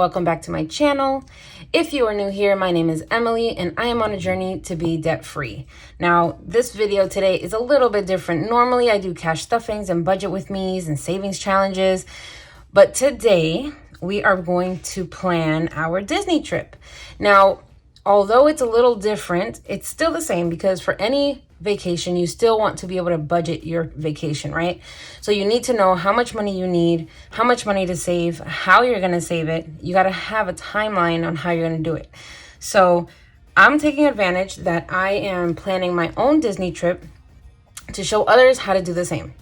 welcome back to my channel. If you are new here, my name is Emily and I am on a journey to be debt-free. Now, this video today is a little bit different. Normally, I do cash stuffings and budget with me's and savings challenges, but today we are going to plan our Disney trip. Now, although it's a little different, it's still the same because for any vacation, you still want to be able to budget your vacation, right? So you need to know how much money you need, how much money to save, how you're going to save it. You got to have a timeline on how you're going to do it. So I'm taking advantage that I am planning my own Disney trip to show others how to do the same.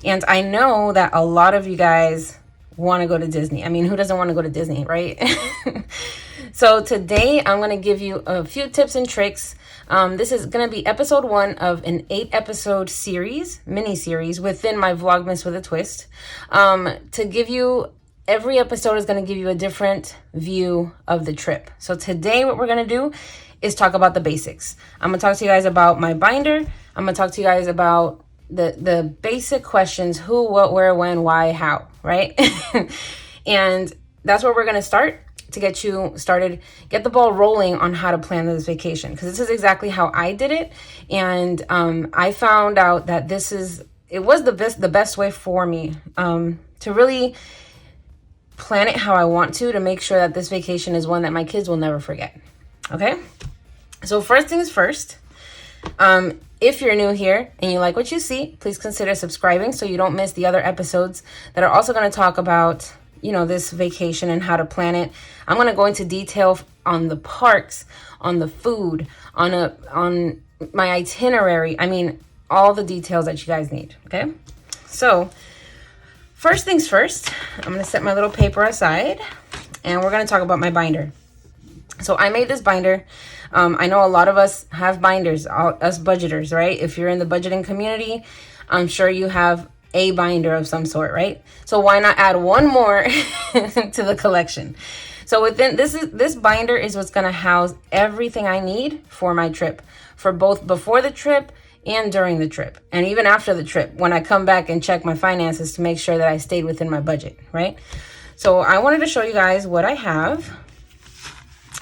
And I know that a lot of you guys want to go to Disney. I mean, who doesn't want to go to Disney, right? So today I'm going to give you a few tips and tricks. This is going to be episode 1 of an 8-episode series, mini-series within my Vlogmas with a twist. To give you, every episode is going to give you a different view of the trip. So today what we're going to do is talk about the basics. I'm going to talk to you guys about my binder. I'm going to talk to you guys about the basic questions: who, what, where, when, why, how, right? And that's where we're going to start to get you started, get the ball rolling on how to plan this vacation. Because this is exactly how I did it. And I found out that it was the best way for me to really plan it how I want to make sure that this vacation is one that my kids will never forget. Okay? So first things first, if you're new here and you like what you see, please consider subscribing so you don't miss the other episodes that are also going to talk about, you know, this vacation and how to plan it. I'm going to go into detail on the parks, on the food, on my itinerary. I mean, all the details that you guys need. Okay. So first things first, I'm going to set my little paper aside and we're going to talk about my binder. So I made this binder. I know a lot of us have binders, us budgeters, right? If you're in the budgeting community, I'm sure you have a binder of some sort, right? So why not add one more to the collection? So within this binder is what's going to house everything I need for my trip, for both before the trip and during the trip, and even after the trip when I come back and check my finances to make sure that I stayed within my budget, right? So I wanted to show you guys what I have.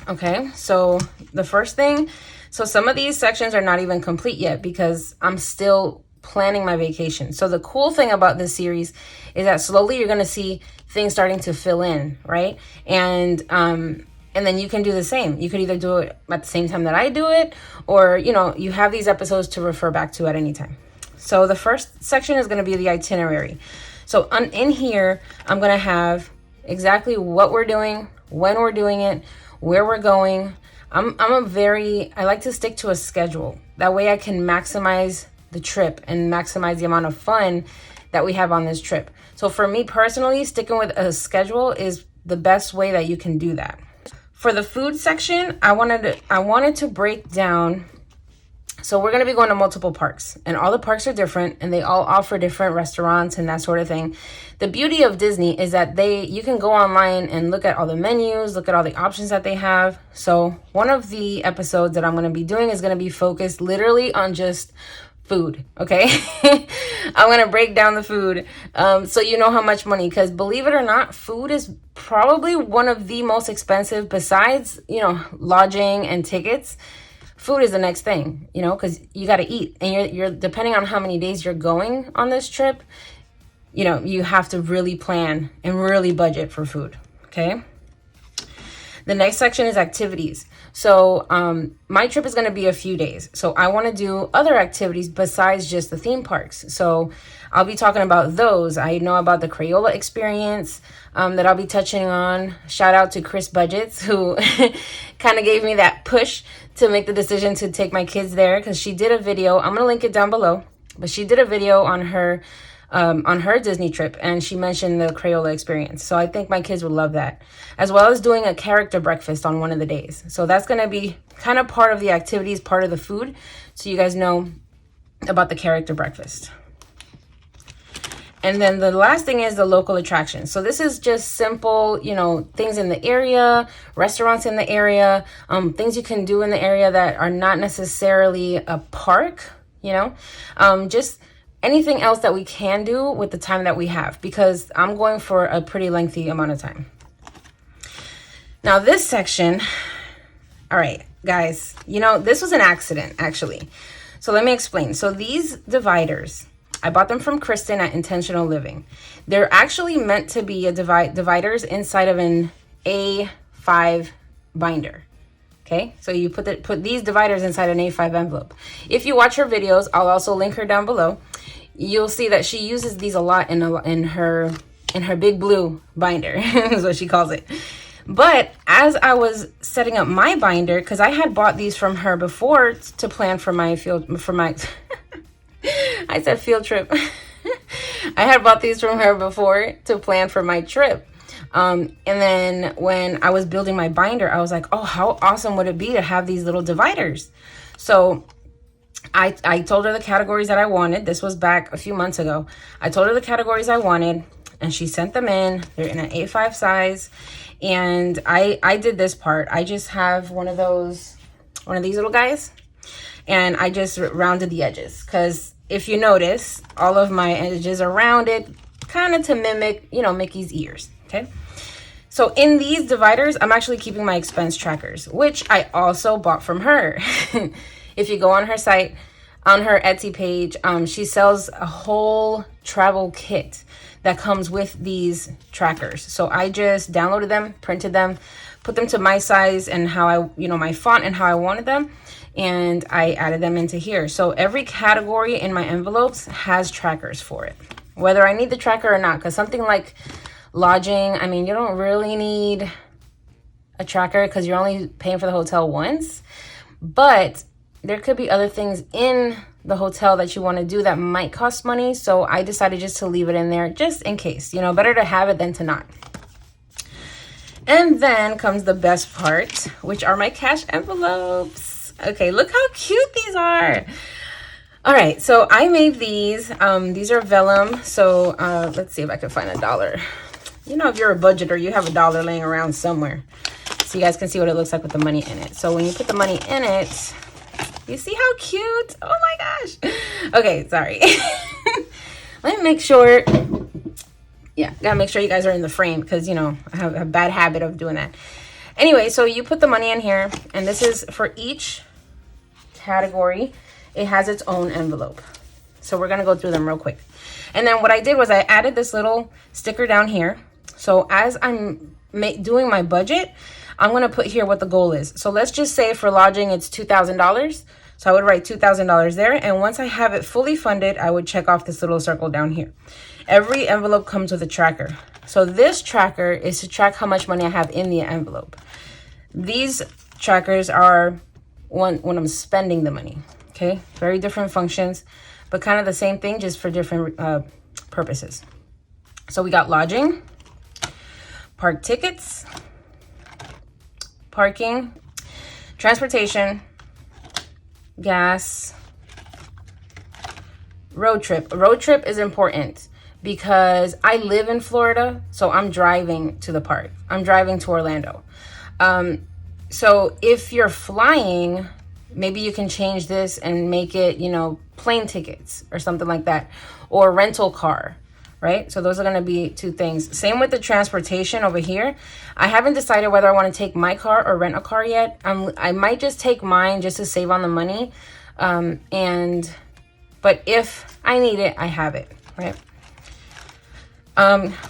Okay, so the first thing, so some of these sections are not even complete yet because I'm still planning my vacation. So the cool thing about this series is that slowly you're going to see things starting to fill in, right? And then you can do the same. You could either do it at the same time that I do it, or, you know, you have these episodes to refer back to at any time. So the first section is going to be the itinerary. So in here, I'm going to have exactly what we're doing, when we're doing it, where we're going. I like to stick to a schedule. That way I can maximize the trip and maximize the amount of fun that we have on this trip. So for me personally, sticking with a schedule is the best way that you can do that. For the food section, I wanted to break down. So we're going to be going to multiple parks, and all the parks are different and they all offer different restaurants and that sort of thing. The beauty of Disney is that you can go online and look at all the menus, look at all the options that they have. So one of the episodes that I'm going to be doing is going to be focused literally on just food. Okay. I'm going to break down the food. So you know how much money, because believe it or not, food is probably one of the most expensive besides, you know, lodging and tickets. Food is the next thing, you know, because you got to eat, and you're depending on how many days you're going on this trip, you know, you have to really plan and really budget for food. Okay. The next section is activities. So my trip is going to be a few days. So I want to do other activities besides just the theme parks. So I'll be talking about those. I know about the Crayola experience that I'll be touching on. Shout out to Chris Budgets, who kind of gave me that push to make the decision to take my kids there, because she did a video. I'm going to link it down below. But she did a video on her Disney trip, and she mentioned the Crayola experience. So I think my kids would love that, as well as doing a character breakfast on one of the days. So that's going to be kind of part of the activities, part of the food, so you guys know about the character breakfast. And then the last thing is the local attractions. So this is just simple, you know, things in the area, restaurants in the area, things you can do in the area that are not necessarily a park, you know, just anything else that we can do with the time that we have, because I'm going for a pretty lengthy amount of time. Now this section, all right, guys, you know, this was an accident actually. So let me explain. So these dividers, I bought them from Kristen at Intentional Living. They're actually meant to be a dividers inside of an A5 binder. Okay, so you put these dividers inside an A5 envelope. If you watch her videos, I'll also link her down below. You'll see that she uses these a lot in her big blue binder, is what she calls it. But as I was setting up my binder, because I had bought these from her before to plan for my I said field trip. I had bought these from her before to plan for my trip. And then when I was building my binder, I was like, oh, how awesome would it be to have these little dividers? So I told her the categories that I wanted. This was back a few months ago. I told her the categories I wanted, and she sent them in. They're in an A5 size. And I did this part. I just have one of these little guys, and I just rounded the edges, because if you notice, all of my edges are rounded, kind of to mimic, you know, Mickey's ears. Okay, so in these dividers, I'm actually keeping my expense trackers, which I also bought from her. If you go on her site, on her Etsy page, she sells a whole travel kit that comes with these trackers. So I just downloaded them, printed them, put them to my size and how I, you know, my font and how I wanted them, and I added them into here. So every category in my envelopes has trackers for it, whether I need the tracker or not, because something like lodging, I mean, you don't really need a tracker because you're only paying for the hotel once, but there could be other things in the hotel that you want to do that might cost money. So I decided just to leave it in there just in case, you know, better to have it than to not. And then comes the best part, which are my cash envelopes. Okay, look how cute these are. All right, so I made these. These are vellum. So let's see if I can find $1. You know, if you're a budgeter, you have $1 laying around somewhere. So you guys can see what it looks like with the money in it. So when you put the money in it, you see how cute? Oh my gosh. Okay, sorry. Let me make sure. Yeah, gotta make sure you guys are in the frame, because, you know, I have a bad habit of doing that. Anyway, so you put the money in here, and this is for each category. It has its own envelope. So we're gonna go through them real quick. And then what I did was I added this little sticker down here. So as I'm doing my budget, I'm going to put here what the goal is. So let's just say for lodging, it's $2,000. So I would write $2,000 there. And once I have it fully funded, I would check off this little circle down here. Every envelope comes with a tracker. So this tracker is to track how much money I have in the envelope. These trackers are when I'm spending the money. Okay, very different functions, but kind of the same thing, just for different purposes. So we got lodging, park tickets, parking, transportation, gas, road trip. A road trip is important because I live in Florida, so I'm driving to the park. I'm driving to Orlando. So if you're flying, maybe you can change this and make it, you know, plane tickets or something like that, or rental car, right? So those are going to be two things. Same with the transportation over here. I haven't decided whether I want to take my car or rent a car yet. I might just take mine just to save on the money. But if I need it, I have it, right?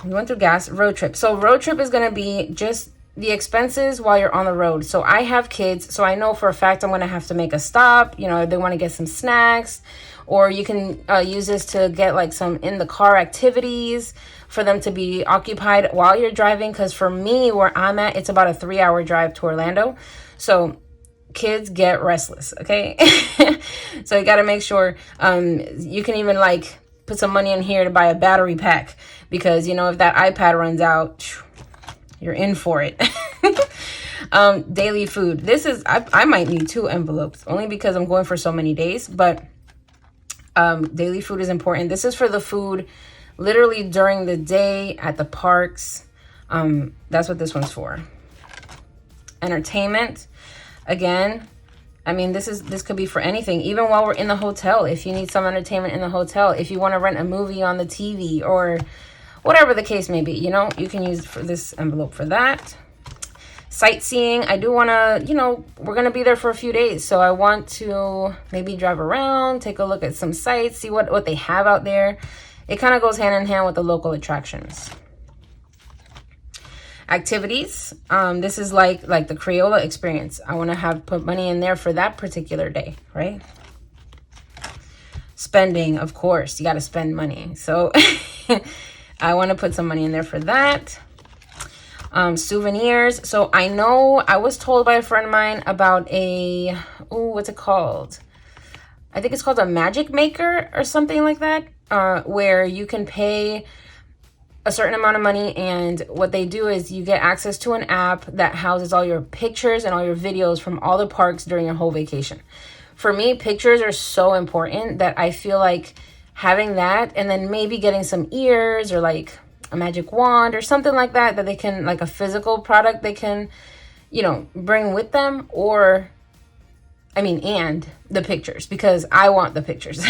We went through gas, road trip. So road trip is going to be just the expenses while you're on the road. So I have kids, so I know for a fact I'm going to have to make a stop. You know, they want to get some snacks, or you can use this to get like some in the car activities for them to be occupied while you're driving. Because for me, where I'm at, it's about a 3-hour drive to Orlando. So kids get restless, okay? So you got to make sure you can even like put some money in here to buy a battery pack, because, you know, if that iPad runs out, you're in for it. Daily food. This is, I might need 2 envelopes only because I'm going for so many days, but daily food is important. This is for the food literally during the day at the parks. That's what this one's for. Entertainment. Again, I mean, this could be for anything, even while we're in the hotel. If you need some entertainment in the hotel, if you want to rent a movie on the TV, or whatever the case may be, you know, you can use for this envelope for that. Sightseeing, I do want to, you know, we're going to be there for a few days. So I want to maybe drive around, take a look at some sites, see what they have out there. It kind of goes hand in hand with the local attractions. Activities, this is like the Crayola experience. I want to put money in there for that particular day, right? Spending, of course, you got to spend money. So I want to put some money in there for that. Souvenirs. So I know I was told by a friend of mine about what's it called? I think it's called a magic maker or something like that, where you can pay a certain amount of money, and what they do is you get access to an app that houses all your pictures and all your videos from all the parks during your whole vacation. For me, pictures are so important that I feel like having that, and then maybe getting some ears or like a magic wand or something like that they can, like a physical product they can, you know, bring with them, and the pictures, because I want the pictures.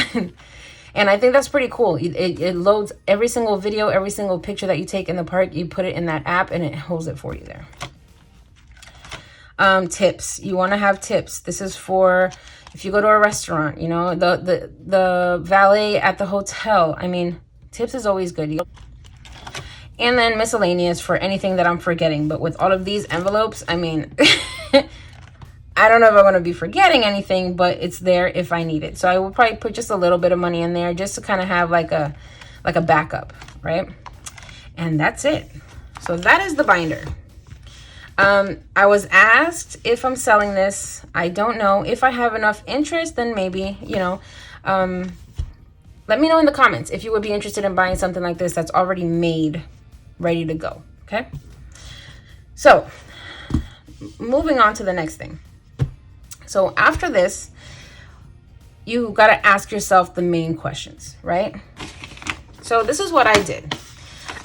And I think that's pretty cool. It loads every single video, every single picture that you take in the park. You put it in that app and it holds it for you there. Tips. You want to have tips. This is for if you go to a restaurant, you know, the valet at the hotel. I mean, tips is always good. And then miscellaneous for anything that I'm forgetting. But with all of these envelopes, I mean, I don't know if I'm going to be forgetting anything, but it's there if I need it. So I will probably put just a little bit of money in there just to kind of have like a backup, right? And that's it. So that is the binder. I was asked if I'm selling this. I don't know. If I have enough interest, then maybe, you know, let me know in the comments if you would be interested in buying something like this that's already made, ready to go. Okay. So moving on to the next thing. So after this, you got to ask yourself the main questions, right? So this is what I did.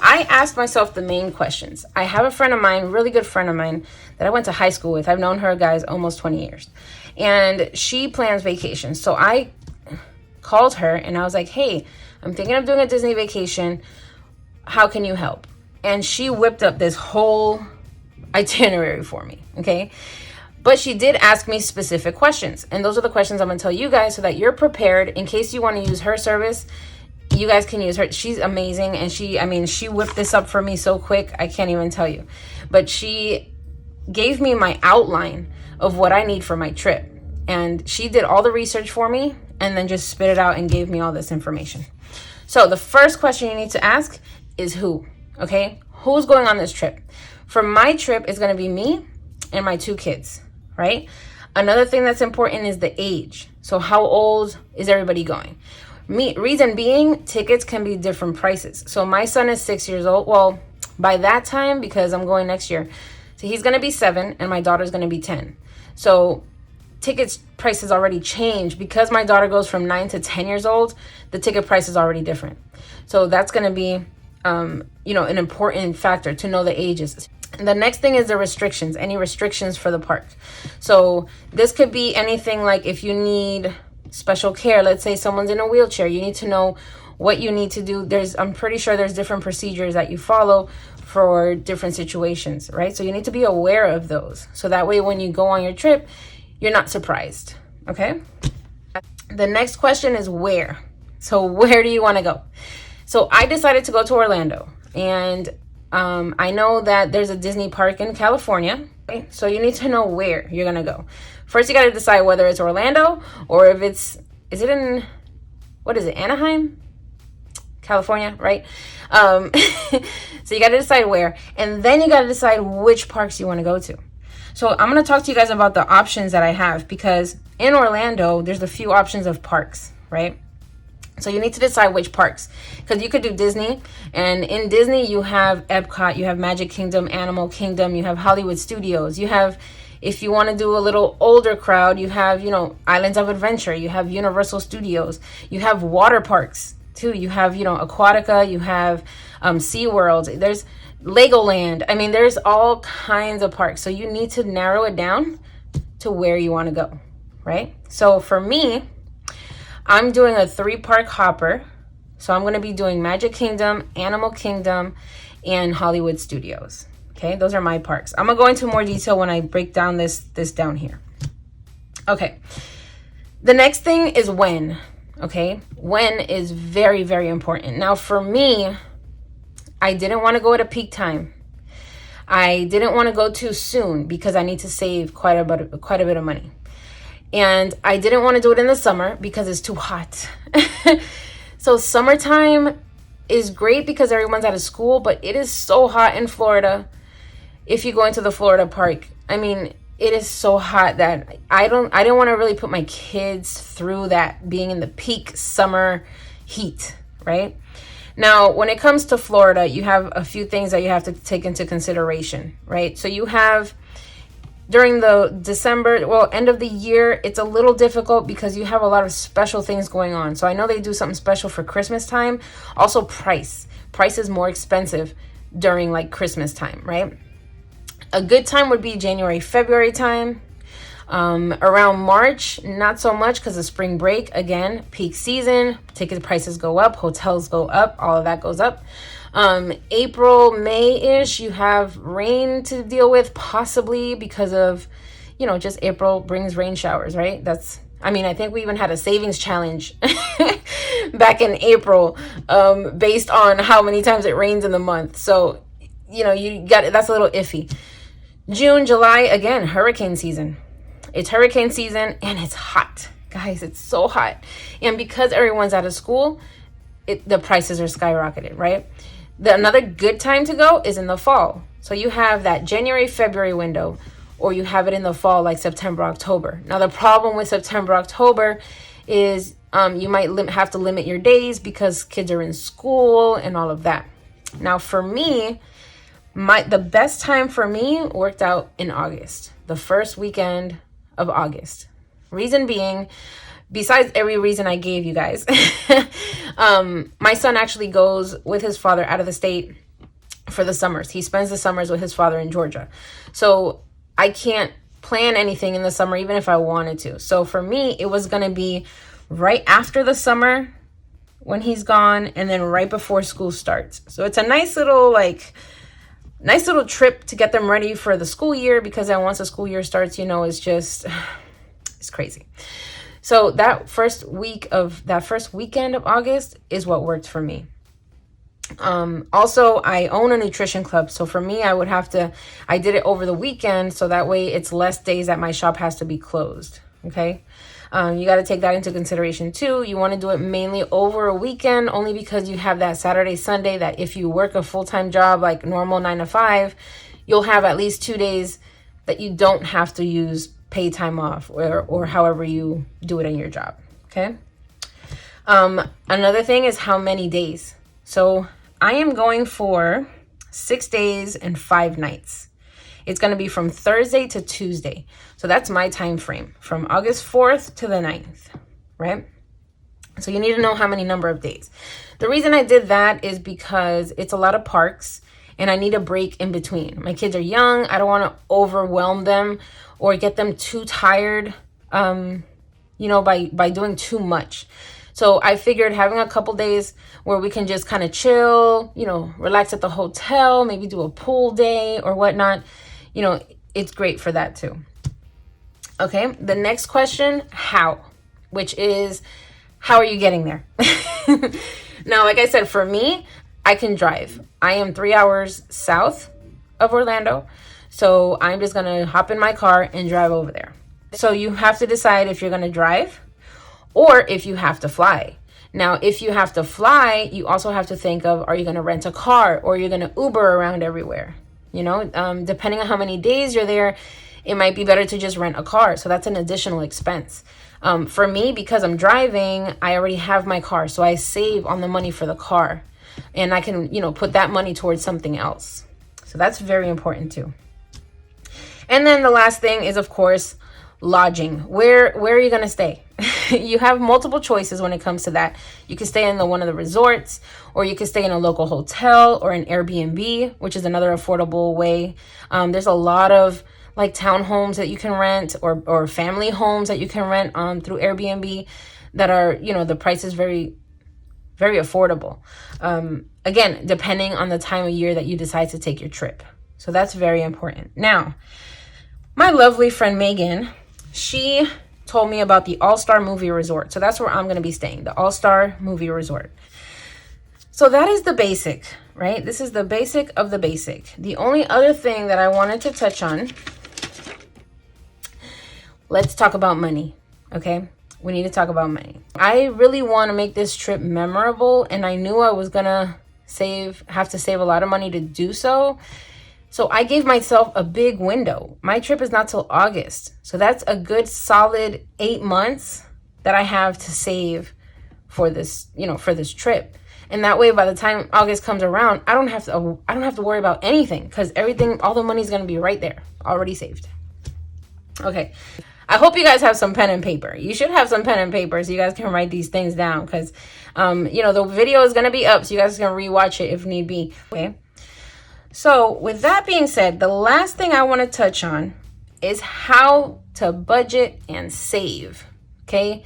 I asked myself the main questions. I have a friend of mine, really good friend of mine, that I went to high school with. I've known her, guys, almost 20 years. And she plans vacations. So I called her and I was like, hey, I'm thinking of doing a Disney vacation. How can you help? And she whipped up this whole itinerary for me, okay? But she did ask me specific questions. And those are the questions I'm going to tell you guys so that you're prepared in case you want to use her service. You guys can use her. She's amazing. And she whipped this up for me so quick. I can't even tell you. But she gave me my outline of what I need for my trip. And she did all the research for me and then just spit it out and gave me all this information. So the first question you need to ask is who, okay? Who's going on this trip? For my trip, it's going to be me and my 2 kids, right? Another thing that's important is the age. So how old is everybody going? Reason being, tickets can be different prices. So my son is 6 years old. Well, by that time, because I'm going next year, so he's going to be 7 and my daughter's going to be 10. So tickets prices already changed. Because my daughter goes from 9 to 10 years old, the ticket price is already different. So that's going to be, an important factor to know the ages. The next thing is the restrictions, any restrictions for the park. So this could be anything like if you need special care, let's say someone's in a wheelchair, you need to know what you need to do. I'm pretty sure there's different procedures that you follow for different situations, right? So you need to be aware of those. So that way when you go on your trip, you're not surprised, okay? The next question is where. So where do you want to go? So I decided to go to Orlando, and I know that there's a Disney park in California, okay? So you need to know where you're going to go. First, you got to decide whether it's Orlando or if is it in, Anaheim? California, right? So you got to decide where, and then you got to decide which parks you want to go to. So I'm going to talk to you guys about the options that I have, because in Orlando, there's a few options of parks, right? So you need to decide which parks, because you could do Disney, and in Disney you have Epcot, you have Magic Kingdom, Animal Kingdom, you have Hollywood Studios, you have, if you want to do a little older crowd, you have, Islands of Adventure, you have Universal Studios, you have water parks too, you have, Aquatica, you have SeaWorld, there's Legoland. I mean, there's all kinds of parks. So you need to narrow it down to where you want to go, right? So for me, I'm doing a 3-park hopper. So I'm going to be doing Magic Kingdom, Animal Kingdom, and Hollywood Studios. Okay, those are my parks. I'm gonna go into more detail when I break down this down here. Okay, the next thing is when. Okay, when is very, very important. Now for me, I didn't want to go at a peak time. I didn't want to go too soon because I need to save quite a bit of money. And I didn't want to do it in the summer because it's too hot. So summertime is great because everyone's out of school, but it is so hot in Florida. If you go into the Florida park, I mean, it is so hot that I didn't want to really put my kids through that, being in the peak summer heat, right? Now, when it comes to Florida, you have a few things that you have to take into consideration, right? So you have during the end of the year, it's a little difficult because you have a lot of special things going on. So I know they do something special for Christmas time. Also price is more expensive during like Christmas time, right? A good time would be January, February time. Around March, not so much because of spring break. Again, peak season, ticket prices go up, hotels go up, all of that goes up. April, May-ish, you have rain to deal with, possibly because of, just April brings rain showers, right? I think we even had a savings challenge back in April, based on how many times it rains in the month. So, that's a little iffy. June, July, again, hurricane season. It's hurricane season and it's hot. Guys, it's so hot. And because everyone's out of school, the prices are skyrocketed, right? Another good time to go is in the fall. So you have that January, February window, or you have it in the fall like September, October. Now the problem with September, October is you might have to limit your days because kids are in school and all of that. Now for me, the best time for me worked out in August, the first weekend of August. Reason being, besides every reason I gave you guys, my son actually goes with his father out of the state for the summers. He spends the summers with his father in Georgia. So I can't plan anything in the summer, even if I wanted to. So for me, it was going to be right after the summer when he's gone, and then right before school starts. So it's a nice little trip to get them ready for the school year, because then once the school year starts, it's crazy. So that first weekend of August is what worked for me. Also, I own a nutrition club. So for me, I did it over the weekend. So that way it's less days that my shop has to be closed. Okay. You got to take that into consideration too. You want to do it mainly over a weekend, only because you have that Saturday, Sunday, that if you work a full-time job, like normal 9 to 5, you'll have at least 2 days that you don't have to use pay time off, or however you do it in your job. Okay. Another thing is how many days. So I am going for 6 days and 5 nights. It's going to be from Thursday to Tuesday. So that's my time frame, from August 4th to the 9th, right? So you need to know how many number of days. The reason I did that is because it's a lot of parks and I need a break in between. My kids are young. I don't want to overwhelm them or get them too tired, by doing too much. So I figured having a couple days where we can just kind of chill, relax at the hotel, maybe do a pool day or whatnot, it's great for that too. Okay, the next question, how? Which is, how are you getting there? Now, like I said, for me, I can drive. I am 3 hours south of Orlando. So I'm just going to hop in my car and drive over there. So you have to decide if you're going to drive or if you have to fly. Now, if you have to fly, you also have to think of, are you going to rent a car or you're going to Uber around everywhere? Depending on how many days you're there, it might be better to just rent a car. So that's an additional expense. For me, because I'm driving, I already have my car. So I save on the money for the car and I can, put that money towards something else. So that's very important too. And then the last thing is, of course, lodging. Where are you going to stay? You have multiple choices when it comes to that. You can stay in one of the resorts, or you can stay in a local hotel or an Airbnb, which is another affordable way. There's a lot of like townhomes that you can rent, or family homes that you can rent through Airbnb that are, the price is very, very affordable. Again, depending on the time of year that you decide to take your trip. So that's very important. Now, my lovely friend Megan, she told me about the All-Star Movie Resort. So that's where I'm going to be staying, the All-Star Movie Resort. So that is the basic, right? This is the basic of the basic. The only other thing that I wanted to touch on, let's talk about money, okay? We need to talk about money. I really want to make this trip memorable, and I knew I was going to have to save a lot of money to do so. So I gave myself a big window. My trip is not till August. So that's a good solid 8 months that I have to save for this, for this trip. And that way, by the time August comes around, I don't have to worry about anything, because all the money is going to be right there, already saved. Okay. I hope you guys have some pen and paper. You should have some pen and paper so you guys can write these things down, because, the video is going to be up, so you guys can rewatch it if need be. Okay. So with that being said, the last thing I want to touch on is how to budget and save. Okay.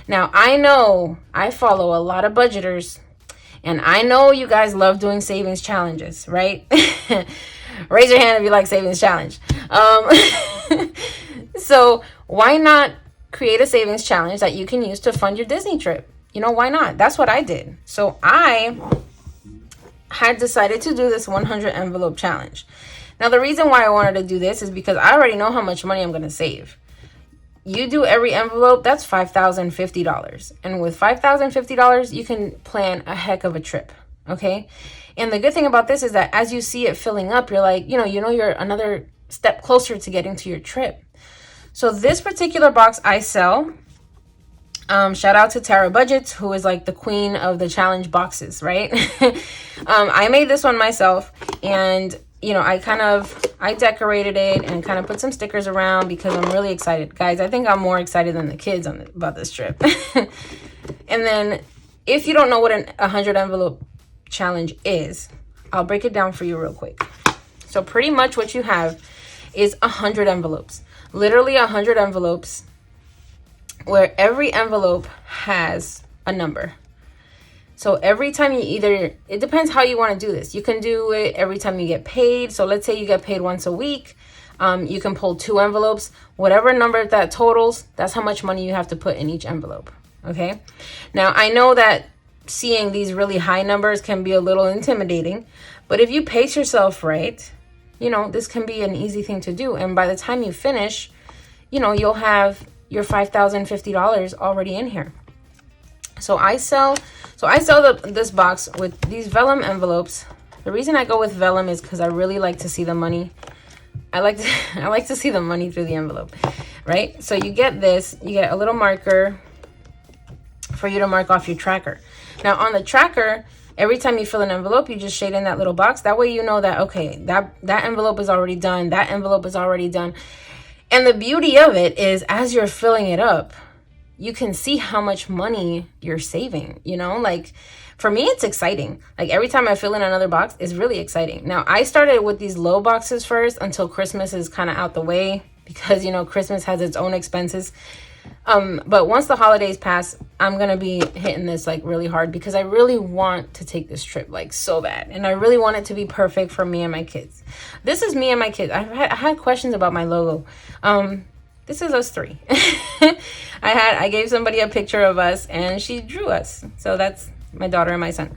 Now, I know I follow a lot of budgeters, and I know you guys love doing savings challenges, right? Raise your hand if you like savings challenge. So why not create a savings challenge that you can use to fund your Disney trip? Why not? That's what I did. So I had decided to do this 100 envelope challenge. Now, the reason why I wanted to do this is because I already know how much money I'm going to save. You do every envelope, that's $5,050. And with $5,050, you can plan a heck of a trip, okay? And the good thing about this is that as you see it filling up, you're like, you're another step closer to getting to your trip. So this particular box I sell. Shout out to Tara Budgets, who is like the queen of the challenge boxes, right? I made this one myself, and I decorated it and kind of put some stickers around because I'm really excited. Guys, I think I'm more excited than the kids about this trip. And then if you don't know what a 100 envelope challenge is, I'll break it down for you real quick. So pretty much what you have is 100 envelopes, literally 100 envelopes, where every envelope has a number. So every time it depends how you want to do this. You can do it every time you get paid. So let's say you get paid once a week. You can pull 2 envelopes. Whatever number that totals, that's how much money you have to put in each envelope. Okay. Now, I know that seeing these really high numbers can be a little intimidating, but if you pace yourself right, this can be an easy thing to do. And by the time you finish, you'll have your $5,050 already in here. So I sell this box with these vellum envelopes. The reason I go with vellum is because I really like to see the money. I like to see the money through the envelope, right? So you get a little marker for you to mark off your tracker. Now on the tracker, every time you fill an envelope, you just shade in that little box. That way you know that, okay, that envelope is already done. That envelope is already done. And the beauty of it is, as you're filling it up, you can see how much money you're saving, like for me, it's exciting. Like every time I fill in another box, it's really exciting. Now, I started with these low boxes first until Christmas is kind of out the way because, Christmas has its own expenses. But once the holidays pass, I'm going to be hitting this like really hard because I really want to take this trip like so bad. And I really want it to be perfect for me and my kids. This is me and my kids. I had questions about my logo. This is us 3. I gave somebody a picture of us and she drew us. So that's my daughter and my son.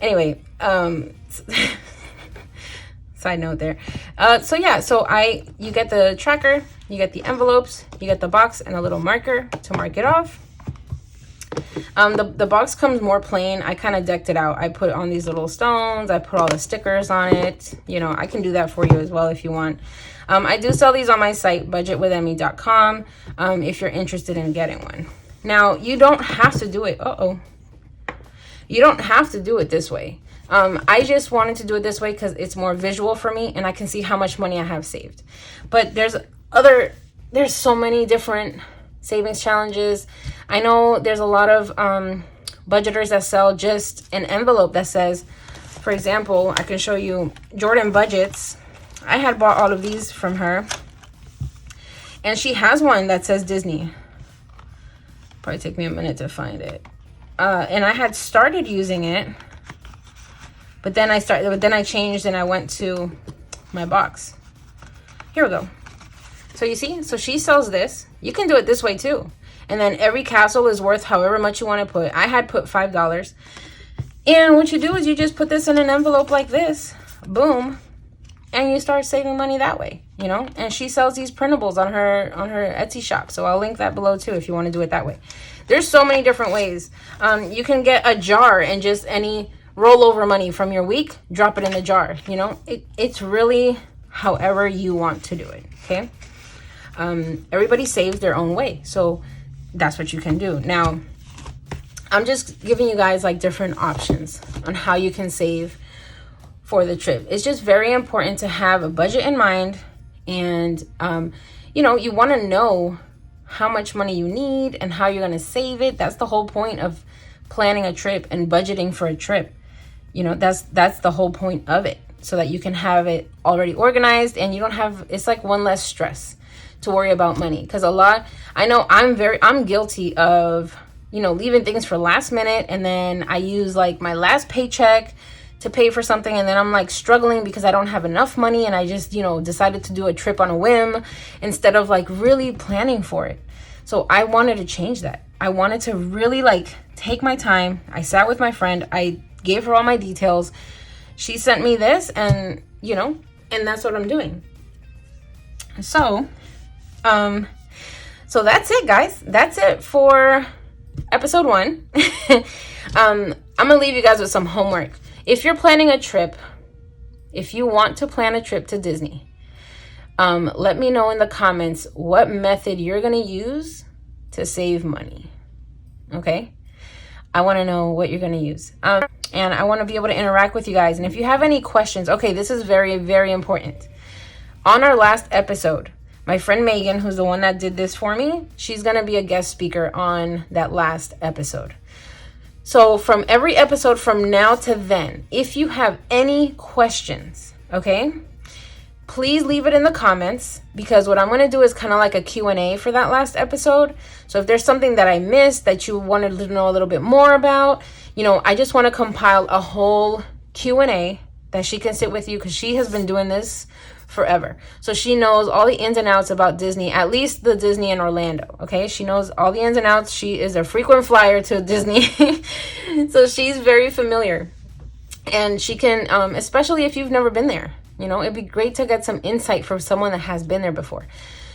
Anyway, side note there. You get the tracker, you get the envelopes, you get the box and a little marker to mark it off. The box comes more plain. I kind of decked it out. I put on these little stones. I put all the stickers on it. I can do that for you as well if you want. I do sell these on my site, budgetwithemmy.com, if you're interested in getting one. Now, you don't have to do it. You don't have to do it this way. I just wanted to do it this way because it's more visual for me and I can see how much money I have saved. But there's so many different savings challenges. I know there's a lot of budgeters that sell just an envelope that says, for example, I can show you Jordan Budgets. I had bought all of these from her. And she has one that says Disney. Probably take me a minute to find it. And I had started using it. But then I changed and I went to my box. Here we go. So you see, so she sells this. You can do it this way too. And then every capsule is worth however much you want to put. I had put $5. And what you do is you just put this in an envelope like this. Boom. And you start saving money that way, you know? And she sells these printables on her Etsy shop. So I'll link that below too if you want to do it that way. There's so many different ways. You can get a jar and just any rollover money from your week, drop it in the jar, you know? It's really however you want to do it, okay? Everybody saves their own way. So that's what you can do. Now, I'm just giving you guys like different options on how you can save for the trip. It's just very important to have a budget in mind. And, you know, you want to know how much money you need and how you're going to save it. That's the whole point of planning a trip and budgeting for a trip. You know, that's the whole point of it, so that you can have it already organized and you don't have, it's like one less stress to worry about money. Because I know I'm guilty of, you know, leaving things for last minute, and then I use like my last paycheck to pay for something, and then I'm like struggling because I don't have enough money, and I just, you know, decided to do a trip on a whim instead of like really planning for it. So I wanted to change that. I wanted to really like take my time. I sat with my friend, I gave her all my details, she sent me this, and you know, and that's what I'm doing. So so that's it, guys. That's it for episode 1. I'm gonna leave you guys with some homework. If you're planning a trip, if you want to plan a trip to Disney, let me know in the comments what method you're gonna use to save money. Okay, I want to know what you're gonna use, and I want to be able to interact with you guys. And if you have any questions, okay, this is very, very important. On our last episode, my friend Megan, who's the one that did this for me, she's going to be a guest speaker on that last episode. So from every episode from now to then, if you have any questions, okay, please leave it in the comments, because what I'm going to do is kind of like a Q&A for that last episode. So if there's something that I missed that you wanted to know a little bit more about, you know, I just want to compile a whole Q&A that she can sit with you, because she has been doing this forever. So she knows all the ins and outs about Disney, at least the Disney in Orlando. Okay, she knows all the ins and outs. She is a frequent flyer to Disney. So she's very familiar, and she can, especially if you've never been there, you know, it'd be great to get some insight from someone that has been there before.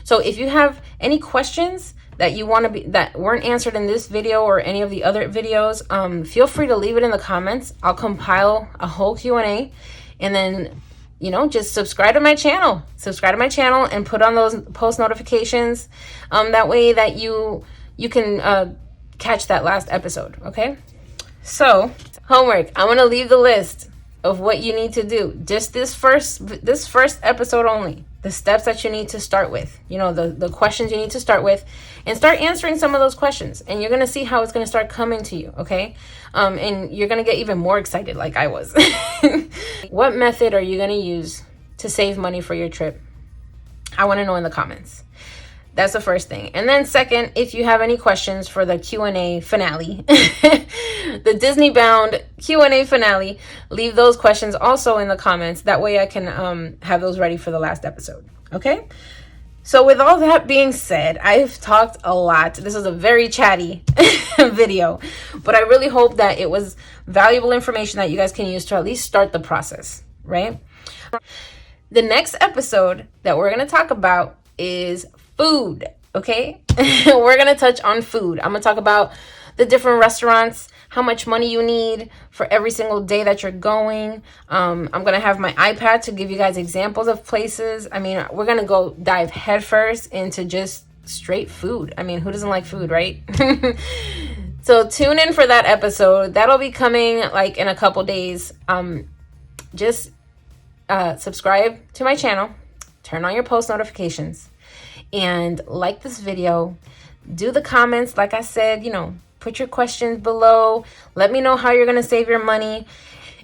So if you have any questions that you want to be, that weren't answered in this video or any of the other videos, feel free to leave it in the comments. I'll compile a whole Q&A, and then, you know, just subscribe to my channel. Subscribe to my channel and put on those post notifications. That way that you can catch that last episode. Okay. So homework. I'm gonna leave the list of what you need to do. Just this first episode only. The steps that you need to start with. You know, the questions you need to start with, and start answering some of those questions. And you're gonna see how it's gonna start coming to you. Okay. And you're gonna get even more excited, like I was. What method are you gonna use to save money for your trip? I want to know in the comments. That's the first thing. And then second, if you have any questions for the Q&A finale, the Disney Bound Q&A finale, leave those questions also in the comments. That way I can have those ready for the last episode. Okay? So with all that being said, I've talked a lot. This is a very chatty video, but I really hope that it was valuable information that you guys can use to at least start the process, right? The next episode that we're going to talk about is food, okay? We're going to touch on food. I'm going to talk about the different restaurants, how much money you need for every single day that you're going. I'm going to have my iPad to give you guys examples of places. I mean, we're going to go dive headfirst into just straight food. I mean, who doesn't like food, right? So tune in for that episode. That'll be coming like in a couple days. Just subscribe to my channel, turn on your post notifications, and like this video. Do the comments, like I said, you know, put your questions below. Let me know how you're gonna save your money.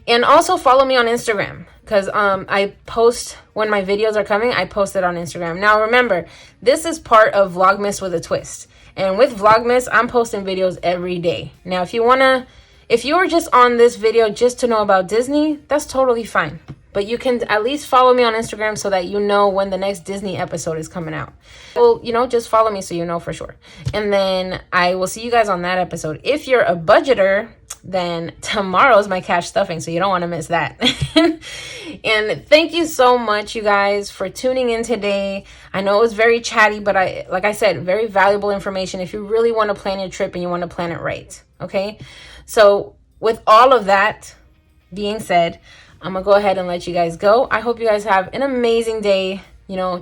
And also follow me on Instagram, because I post when my videos are coming. I post it on Instagram. Now remember, this is part of Vlogmas with a twist. And with Vlogmas, I'm posting videos every day. Now if you wanna If you're just on this video just to know about Disney, that's totally fine. But you can at least follow me on Instagram so that you know when the next Disney episode is coming out. Well, just follow me so you know for sure. And then I will see you guys on that episode. If you're a budgeter, then tomorrow's my cash stuffing, so you don't want to miss that. And thank you so much, you guys, for tuning in today. I know it was very chatty, but like I said, very valuable information if you really want to plan your trip and you want to plan it right. Okay? So with all of that being said, I'm going to go ahead and let you guys go. I hope you guys have an amazing day.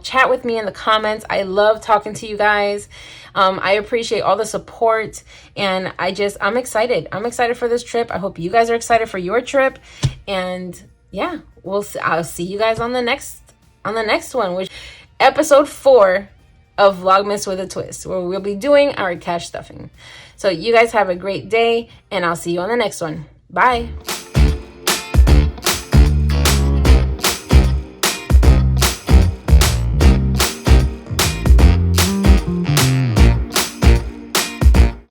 Chat with me in the comments. I love talking to you guys. I appreciate all the support, and I'm excited. I'm excited for this trip. I hope you guys are excited for your trip. And yeah, I'll see you guys on the next one, which episode 4 of Vlogmas with a Twist, where we'll be doing our cash stuffing. So you guys have a great day, and I'll see you on the next one. Bye.